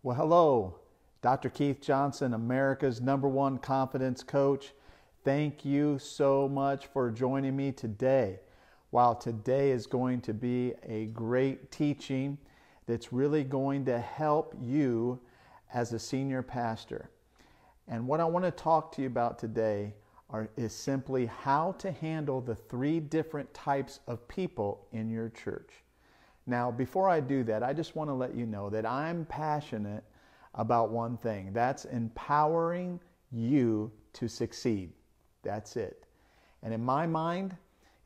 Well, hello, Dr. Keith Johnson, America's #1 confidence coach. Thank you so much for joining me today. While today is going to be a great teaching that's really going to help you as a senior pastor. And what I want to talk to you about today is simply how to handle the 3 different types of people in your church. Now, before I do that, I just want to let you know that I'm passionate about one thing. That's empowering you to succeed. That's it. And in my mind,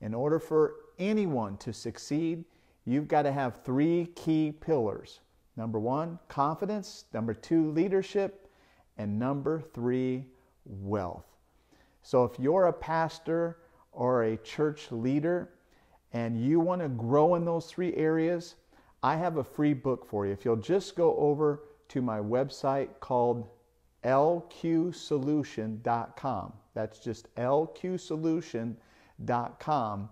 in order for anyone to succeed, you've got to have 3 key pillars. Number 1, confidence. Number 2, leadership. And number 3, wealth. So if you're a pastor or a church leader, and you want to grow in those 3 areas, I have a free book for you. If you'll just go over to my website called lqsolution.com. That's just lqsolution.com.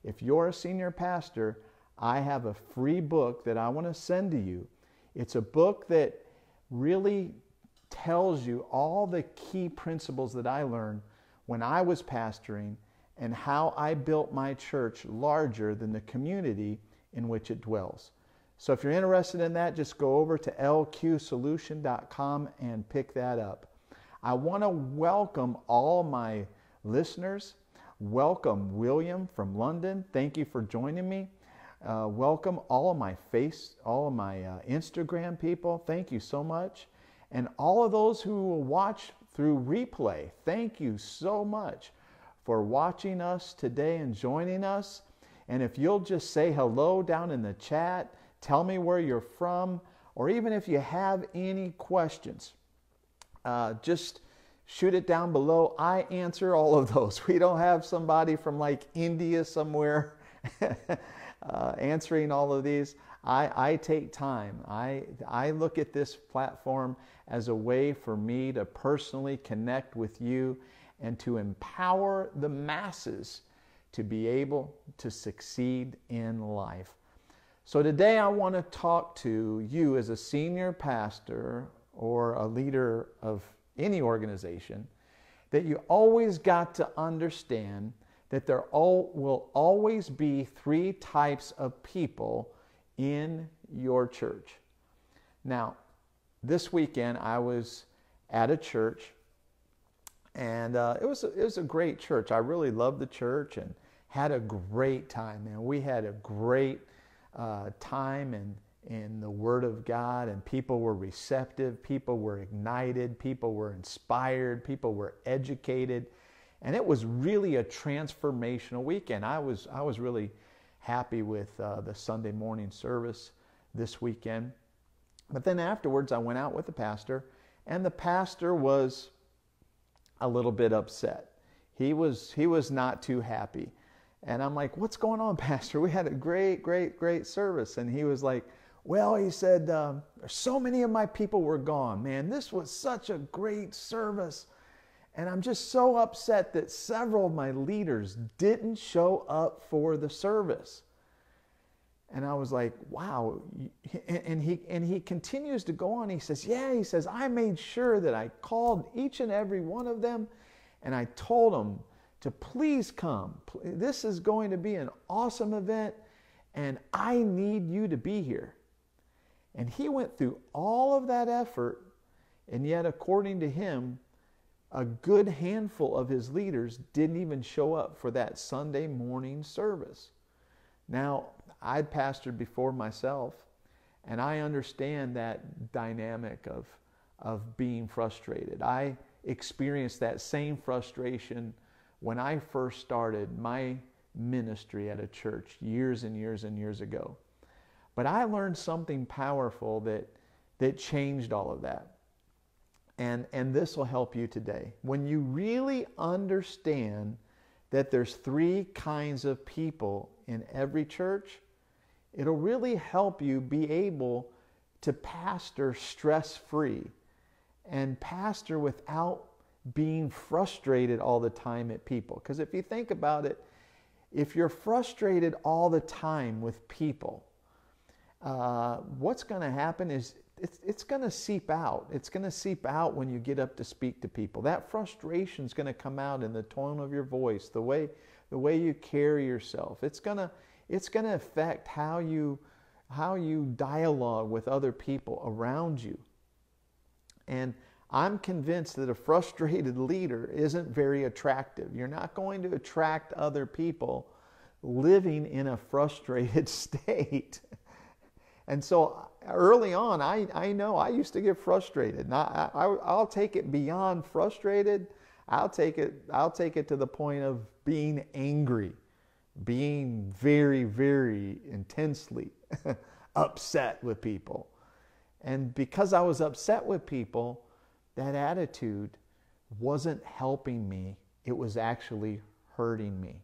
If you're a senior pastor, I have a free book that I want to send to you. It's a book that really tells you all the key principles that I learned when I was pastoring and how I built my church larger than the community in which it dwells. So if you're interested in that, just go over to lqsolution.com and pick that up. I want to welcome all my listeners. Welcome William from London. Thank you for joining me. Welcome all of my Instagram people. Thank you so much. And all of those who will watch through replay, thank you so much for watching us today and joining us. And if you'll just say hello down in the chat, tell me where you're from, or even if you have any questions, just shoot it down below. I answer all of those. We don't have somebody from like India somewhere answering all of these. I take time. I look at this platform as a way for me to personally connect with you and to empower the masses to be able to succeed in life. So today I want to talk to you as a senior pastor or a leader of any organization that you always got to understand that there will always be 3 types of people in your church. Now, this weekend I was at a church, and it was a great church. I really loved the church and had a great time, man. We had a great time in the Word of God, and people were receptive, people were ignited, people were inspired, people were educated, and it was really a transformational weekend. I was really happy with the Sunday morning service this weekend. But then afterwards, I went out with the pastor, and the pastor was a little bit upset. He was not too happy. And I'm like, what's going on, Pastor? We had a great service. And he was like, well, he said, so many of my people were gone. Man, this was such a great service. And I'm just so upset that several of my leaders didn't show up for the service. And I was like, wow. And he continues to go on. He says, I made sure that I called each and every one of them, and I told them to please come. This is going to be an awesome event, and I need you to be here. And he went through all of that effort, and yet according to him, a good handful of his leaders didn't even show up for that Sunday morning service. Now, I'd pastored before myself, and I understand that dynamic of being frustrated. I experienced that same frustration when I first started my ministry at a church years and years and years ago. But I learned something powerful that changed all of that. And this will help you today. When you really understand that there's 3 kinds of people in every church, it'll really help you be able to pastor stress-free and pastor without being frustrated all the time at people. Because if you think about it, if you're frustrated all the time with people, what's going to happen is it's going to seep out. It's going to seep out when you get up to speak to people. That frustration is going to come out in the tone of your voice, the way you carry yourself. It's going to affect how you dialogue with other people around you. And I'm convinced that a frustrated leader isn't very attractive. You're not going to attract other people living in a frustrated state. And so early on, I know I used to get frustrated. And I'll take it beyond frustrated. I'll take it to the point of being angry, being very, very intensely upset with people. And because I was upset with people, that attitude wasn't helping me. It was actually hurting me.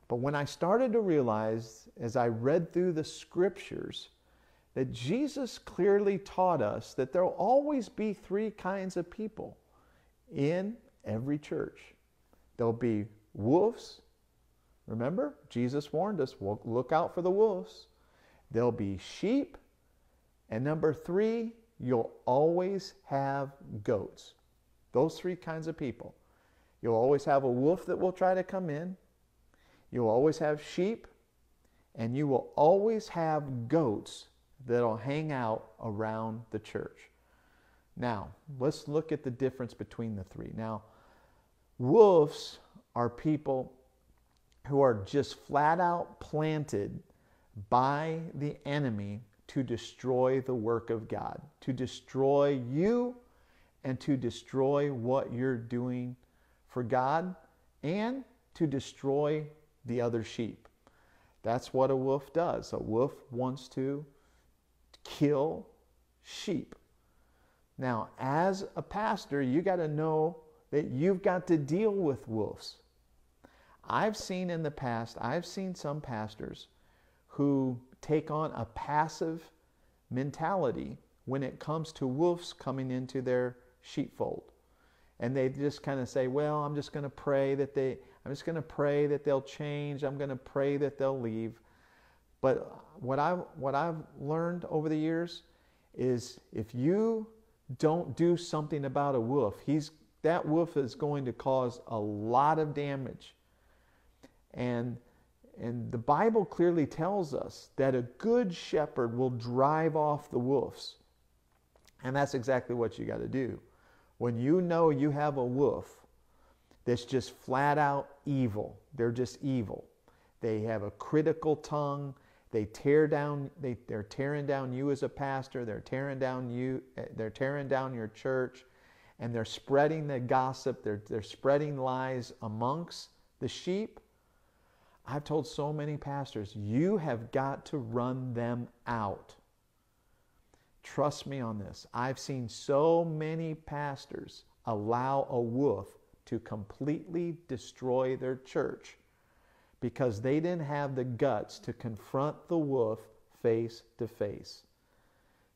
But when I started to realize, as I read through the scriptures, that Jesus clearly taught us that there will always be three kinds of people in every church. There'll be wolves. Remember, Jesus warned us, look out for the wolves. There'll be sheep. And number three, you'll always have goats. Those three kinds of people. You'll always have a wolf that will try to come in. You'll always have sheep. And you will always have goats that'll hang out around the church. Now, let's look at the difference between the three. Now, wolves are people who are just flat out planted by the enemy to destroy the work of God, to destroy you and to destroy what you're doing for God and to destroy the other sheep. That's what a wolf does. A wolf wants to kill sheep. Now, as a pastor, you got to know that you've got to deal with wolves. I've seen in the past, some pastors who take on a passive mentality when it comes to wolves coming into their sheepfold. And they just kind of say, well, I'm just going to pray that they'll change. I'm going to pray that they'll leave. But what I've learned over the years is if you don't do something about a wolf, that wolf is going to cause a lot of damage. And the Bible clearly tells us that a good shepherd will drive off the wolves. And that's exactly what you got to do. When you know you have a wolf that's just flat out evil, they're just evil. They have a critical tongue. They're tearing down you as a pastor. They're tearing down your church, and they're spreading the gossip. They're spreading lies amongst the sheep. I've told so many pastors, you have got to run them out. Trust me on this. I've seen so many pastors allow a wolf to completely destroy their church because they didn't have the guts to confront the wolf face to face.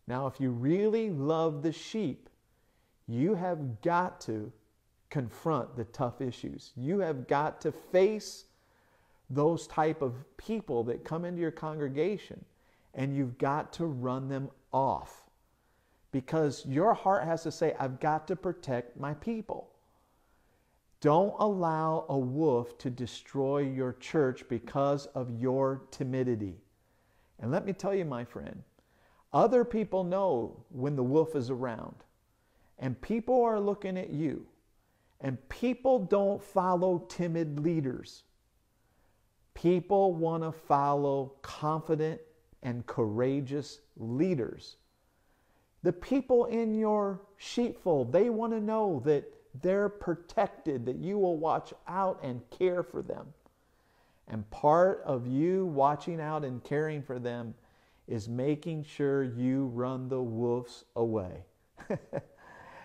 Now, if you really love the sheep, you have got to confront the tough issues. You have got to face those type of people that come into your congregation, and you've got to run them off because your heart has to say, I've got to protect my people. Don't allow a wolf to destroy your church because of your timidity. And let me tell you, my friend, other people know when the wolf is around, and people are looking at you, and people don't follow timid leaders. People want to follow confident and courageous leaders. The people in your sheepfold, they want to know that they're protected, that you will watch out and care for them. And part of you watching out and caring for them is making sure you run the wolves away.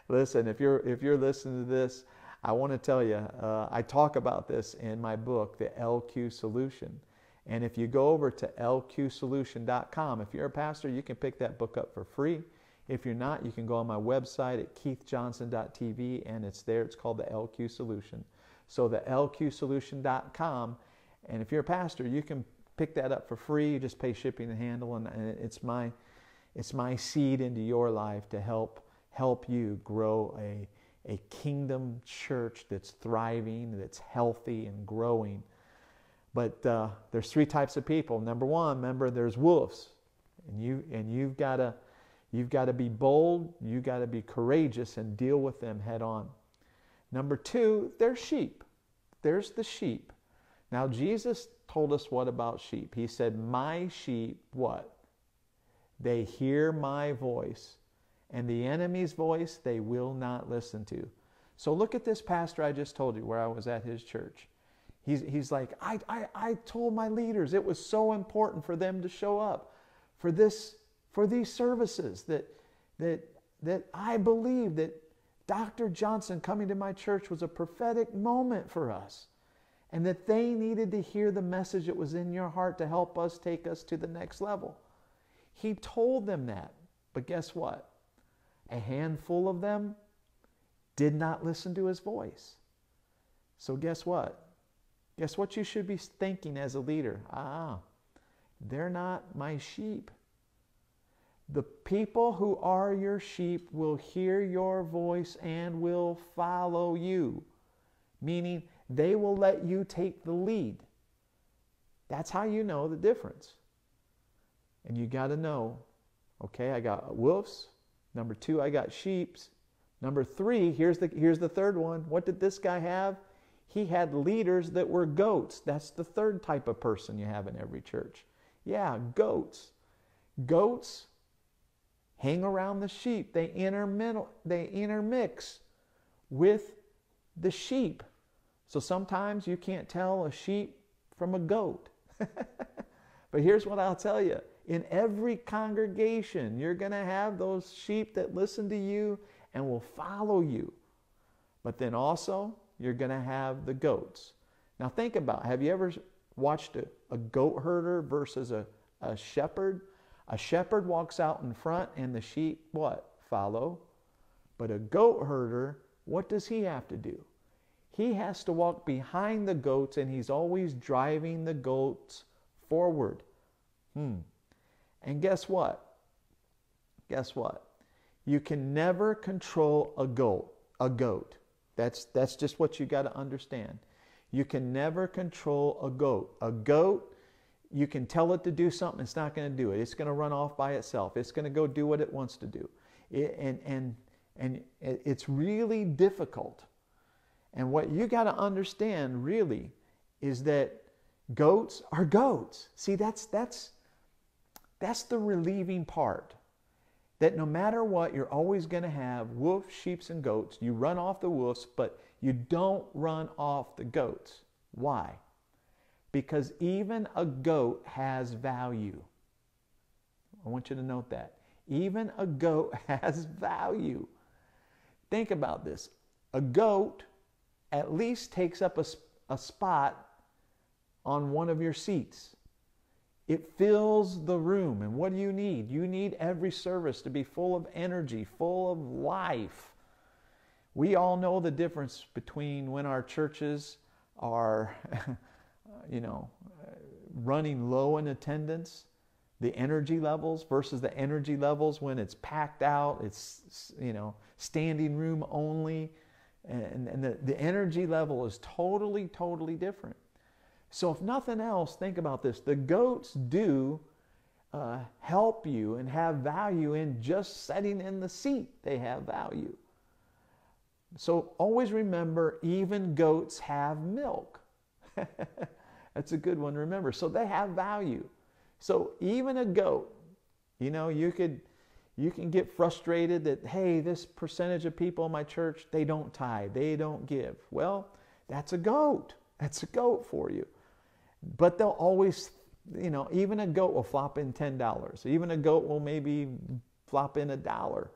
Listen, if you're listening to this, I want to tell you, I talk about this in my book, The LQ Solution. And if you go over to lqsolution.com, if you're a pastor, you can pick that book up for free. If you're not, you can go on my website at keithjohnson.tv, and it's there. It's called The LQ Solution. So the lqsolution.com, and if you're a pastor, you can pick that up for free. You just pay shipping and handle, and it's my It's my seed into your life to help you grow a kingdom church that's thriving, that's healthy and growing. But there's three types of people. Number one, remember, there's wolves, and you've got to be bold. You've got to be courageous and deal with them head on. Number two, there's sheep. There's the sheep. Now Jesus told us what about sheep? He said, "My sheep," what? "They hear my voice, and the enemy's voice they will not listen to." So look at this pastor I just told you where I was at his church. He's like, I told my leaders it was so important for them to show up for these services, that I believe that Dr. Johnson coming to my church was a prophetic moment for us, and that they needed to hear the message that was in your heart to help us take us to the next level. He told them that, but guess what? A handful of them did not listen to his voice. So guess what? Guess what you should be thinking as a leader? They're not my sheep. The people who are your sheep will hear your voice and will follow you. Meaning they will let you take the lead. That's how you know the difference. And you got to know, okay, I got wolves. Number two, I got sheeps. Number three, here's the third one. What did this guy have? He had leaders that were goats. That's the third type of person you have in every church. Yeah, goats. Goats hang around the sheep. They intermix with the sheep. So sometimes you can't tell a sheep from a goat. But here's what I'll tell you. In every congregation, you're going to have those sheep that listen to you and will follow you. But then also, you're going to have the goats. Now think about, have you ever watched a goat herder versus a shepherd? A shepherd walks out in front and the sheep, what? Follow. But a goat herder, what does he have to do? He has to walk behind the goats, and he's always driving the goats forward. And guess what? Guess what? You can never control a goat. That's just what you got to understand. You can never control a goat. A goat, you can tell it to do something, it's not going to do it. It's going to run off by itself. It's going to go do what it wants to do. And it's really difficult. And what you got to understand really is that goats are goats. See, that's the relieving part. That no matter what, you're always going to have wolves, sheep, and goats. You run off the wolves, but you don't run off the goats. Why? Because even a goat has value. I want you to note that. Even a goat has value. Think about this. A goat at least takes up a spot on one of your seats. It fills the room. And what do you need? You need every service to be full of energy, full of life. We all know the difference between when our churches are, running low in attendance, the energy levels, versus the energy levels when it's packed out, it's, standing room only. And the energy level is totally, totally different. So if nothing else, think about this. The goats do help you and have value in just sitting in the seat. They have value. So always remember, even goats have milk. That's a good one to remember. So they have value. So even a goat, you can get frustrated that, hey, this percentage of people in my church, they don't tithe, they don't give. Well, that's a goat. That's a goat for you. But they'll always, even a goat will flop in $10. Even a goat will maybe flop in $1.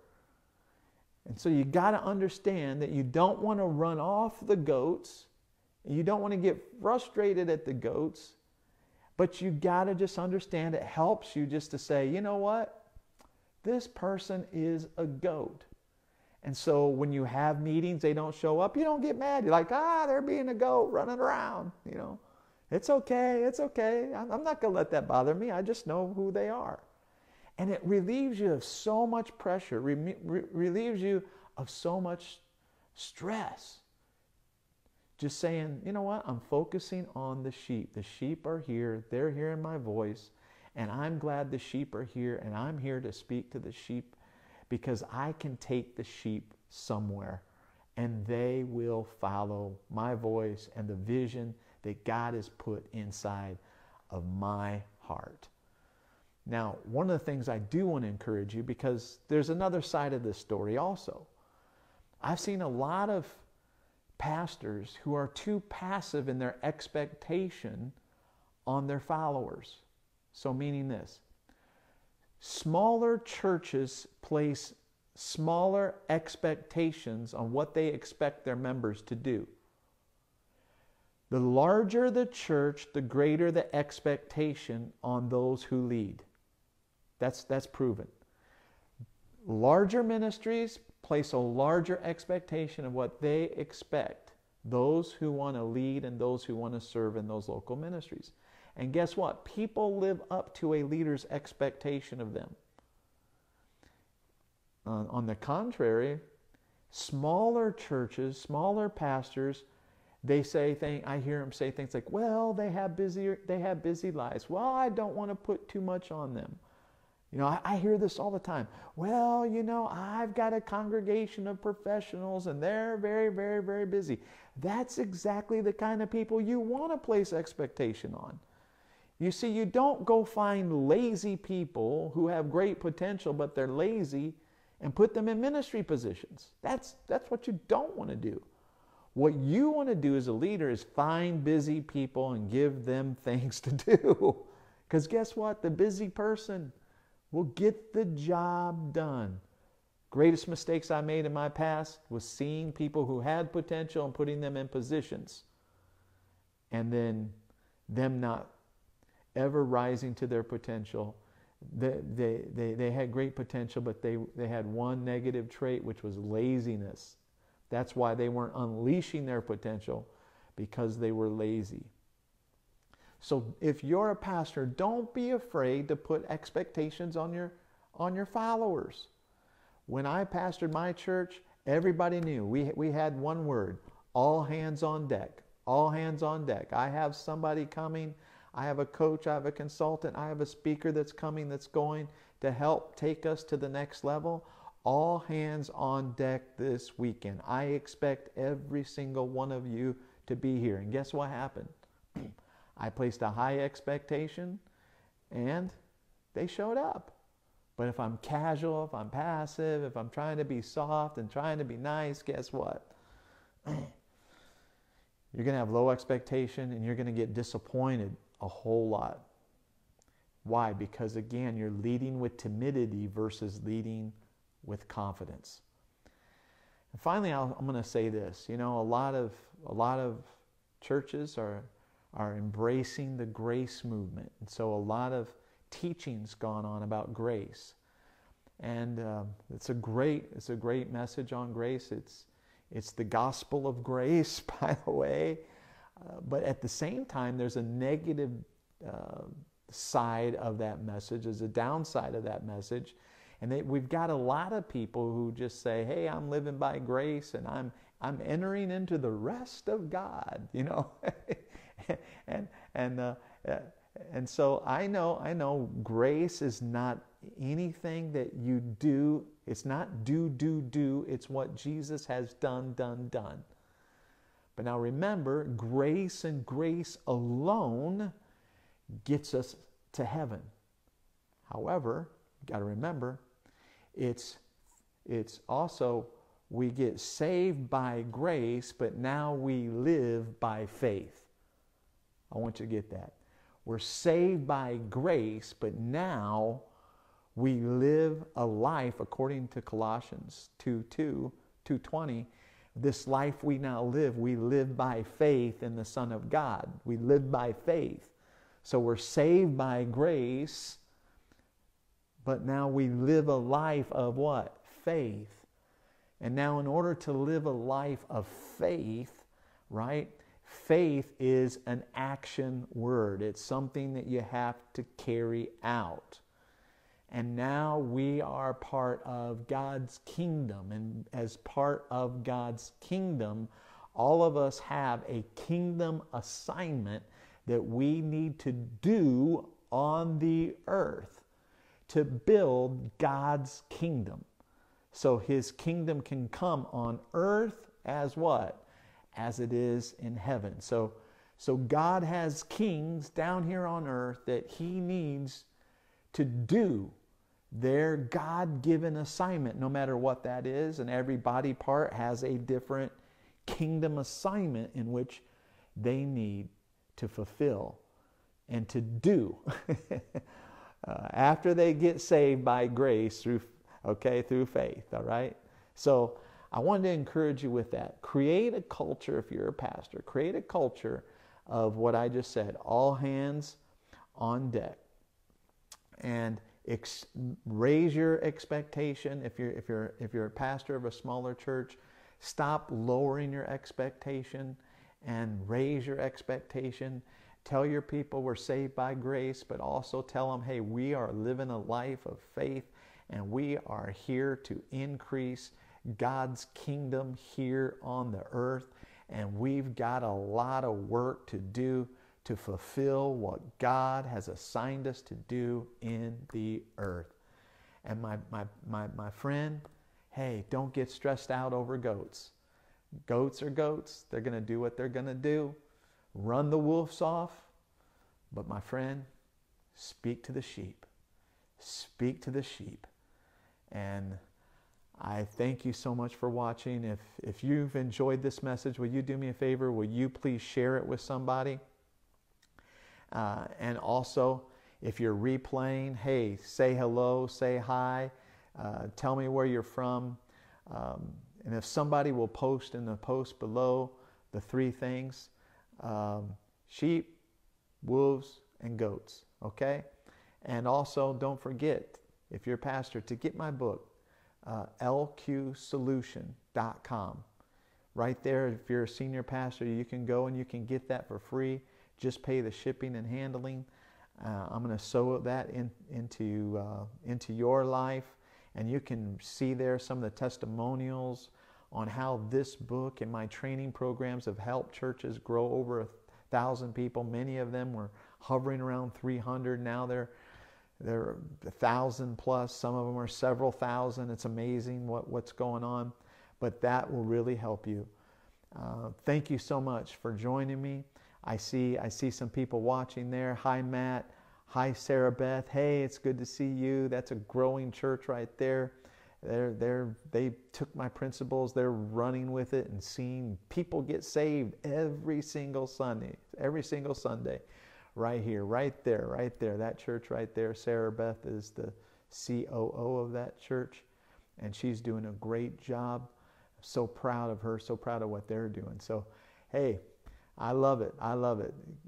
And so you got to understand that you don't want to run off the goats. You don't want to get frustrated at the goats. But you got to just understand it helps you just to say, you know what? This person is a goat. And so when you have meetings, they don't show up, you don't get mad. You're like, they're being a goat running around, It's okay, it's okay. I'm not going to let that bother me. I just know who they are. And it relieves you of so much pressure, relieves you of so much stress. Just saying, you know what? I'm focusing on the sheep. The sheep are here. They're hearing my voice. And I'm glad the sheep are here. And I'm here to speak to the sheep because I can take the sheep somewhere. And they will follow my voice and the vision that God has put inside of my heart. Now, one of the things I do want to encourage you, because there's another side of this story also. I've seen a lot of pastors who are too passive in their expectation on their followers. So meaning this, smaller churches place smaller expectations on what they expect their members to do. The larger the church, the greater the expectation on those who lead. That's proven. Larger ministries place a larger expectation of what they expect those who want to lead and those who want to serve in those local ministries. And guess what? People live up to a leader's expectation of them. On the contrary, smaller churches, smaller pastors, they say I hear them say things like, well, they have busy lives. Well, I don't want to put too much on them. You know, I hear this all the time. Well, you know, I've got a congregation of professionals and they're very, very, very busy. That's exactly the kind of people you want to place expectation on. You see, you don't go find lazy people who have great potential, but they're lazy and put them in ministry positions. That's what you don't want to do. What you want to do as a leader is find busy people and give them things to do. Because guess what? The busy person will get the job done. Greatest mistakes I made in my past was seeing people who had potential and putting them in positions, and then them not ever rising to their potential. They had great potential, but they had one negative trait, which was laziness. That's why they weren't unleashing their potential, because they were lazy. So if you're a pastor, don't be afraid to put expectations on your followers. When I pastored my church, everybody knew. We had one word: all hands on deck. All hands on deck. I have somebody coming. I have a coach. I have a consultant. I have a speaker that's coming, that's going to help take us to the next level. All hands on deck this weekend. I expect every single one of you to be here. And guess what happened? I placed a high expectation and they showed up. But if I'm casual, if I'm passive, if I'm trying to be soft and trying to be nice, guess what? You're going to have low expectation and you're going to get disappointed a whole lot. Why? Because again, you're leading with timidity versus leading with confidence. And finally, I'm going to say this. You know, a lot of churches are embracing the grace movement, and so a lot of teaching's gone on about grace, and it's a great message on grace. It's the gospel of grace, by the way, but at the same time, there's a negative side of that message. There's a downside of that message. And we've got a lot of people who just say, hey, I'm living by grace and I'm entering into the rest of God, you know. and so I know grace is not anything that you do. It's not do. It's what Jesus has done. But now remember, grace and grace alone gets us to heaven. However, you've got to remember, it's also, we get saved by grace, but now we live by faith. I want you to get that. We're saved by grace, but now we live a life according to Colossians 2:20. This life we now live, we live by faith in the Son of God. We live by faith. So we're saved by grace, but now we live a life of what? Faith. And now in order to live a life of faith, right? Faith is an action word. It's something that you have to carry out. And now we are part of God's kingdom. And as part of God's kingdom, all of us have a kingdom assignment that we need to do on the earth to build God's kingdom. So his kingdom can come on earth as what? As it is in heaven. So God has kings down here on earth that he needs to do their God-given assignment, no matter what that is. And every body part has a different kingdom assignment in which they need to fulfill and to do after they get saved by grace through faith, all right? So I wanted to encourage you with that. Create a culture, if you're a pastor, create a culture of what I just said, all hands on deck. And raise your expectation. If you're a pastor of a smaller church, stop lowering your expectation and raise your expectation. Tell your people we're saved by grace, but also tell them, hey, we are living a life of faith and we are here to increase God's kingdom here on the earth. And we've got a lot of work to do to fulfill what God has assigned us to do in the earth. And my friend, hey, don't get stressed out over goats. Goats are goats. They're going to do what they're going to do. Run the wolves off. But my friend, speak to the sheep. Speak to the sheep. And I thank you so much for watching. If you've enjoyed this message, will you do me a favor? Will you please share it with somebody? And also, if you're replaying, hey, say hello, say hi, tell me where you're from. And if somebody will post in the post below the 3 things, sheep, wolves, and goats, okay? And also, don't forget, if you're a pastor, to get my book, lqsolution.com. Right there, if you're a senior pastor, you can go and you can get that for free. Just pay the shipping and handling. I'm going to sow that into your life, and you can see there some of the testimonials on how this book and my training programs have helped churches grow over 1,000 people. Many of them were hovering around 300. Now they're 1,000 plus. Some of them are several thousand. It's amazing what's going on, but that will really help you. Thank you so much for joining me. I see some people watching there. Hi, Matt. Hi, Sarah Beth. Hey, it's good to see you. That's a growing church right there. They took my principles. They're running with it and seeing people get saved every single Sunday. Right here, right there. That church right there. Sarah Beth is the COO of that church, and she's doing a great job. So proud of her, so proud of what they're doing. So, hey, I love it.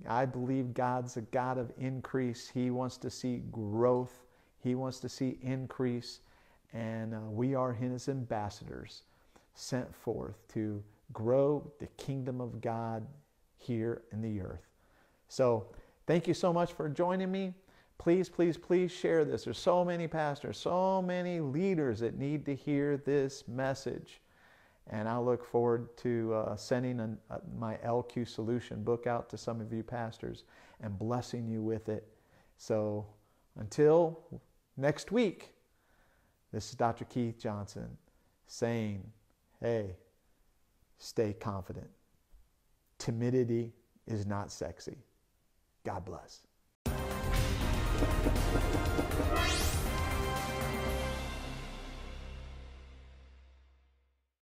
I believe God's a God of increase. He wants to see growth. He wants to see increase. And we are his ambassadors sent forth to grow the kingdom of God here in the earth. So thank you so much for joining me. Please, please, please share this. There's so many pastors, so many leaders that need to hear this message. And I look forward to sending my LQ Solution book out to some of you pastors and blessing you with it. So until next week, this is Dr. Keith Johnson saying, hey, stay confident. Timidity is not sexy. God bless.